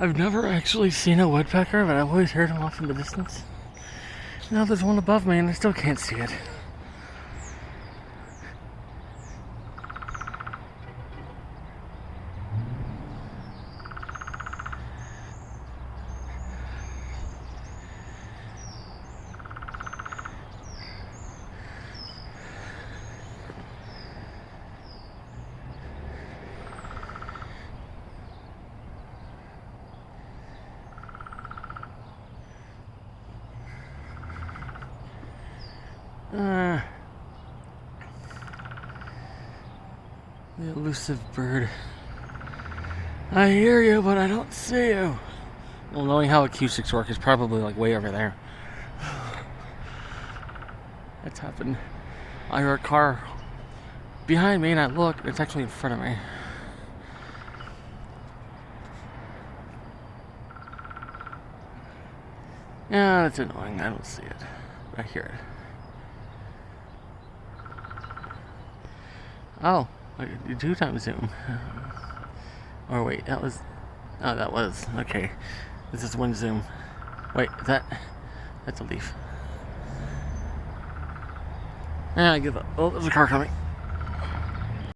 I've never actually seen a woodpecker, but I've always heard them off in the distance. Now there's one above me and I still can't see it. The elusive bird. I hear you, but I don't see you. Well, knowing how acoustics work, is probably like way over there. That's happened. I hear a car behind me and I look, it's actually in front of me. Yeah, that's annoying. I don't see it. I hear it. Oh, I did 2 times zoom. Or wait, that was... Oh, that was... Okay. This is 1 zoom. Wait, is that... That's a leaf. Yeah, I give up. Oh, there's a car coming.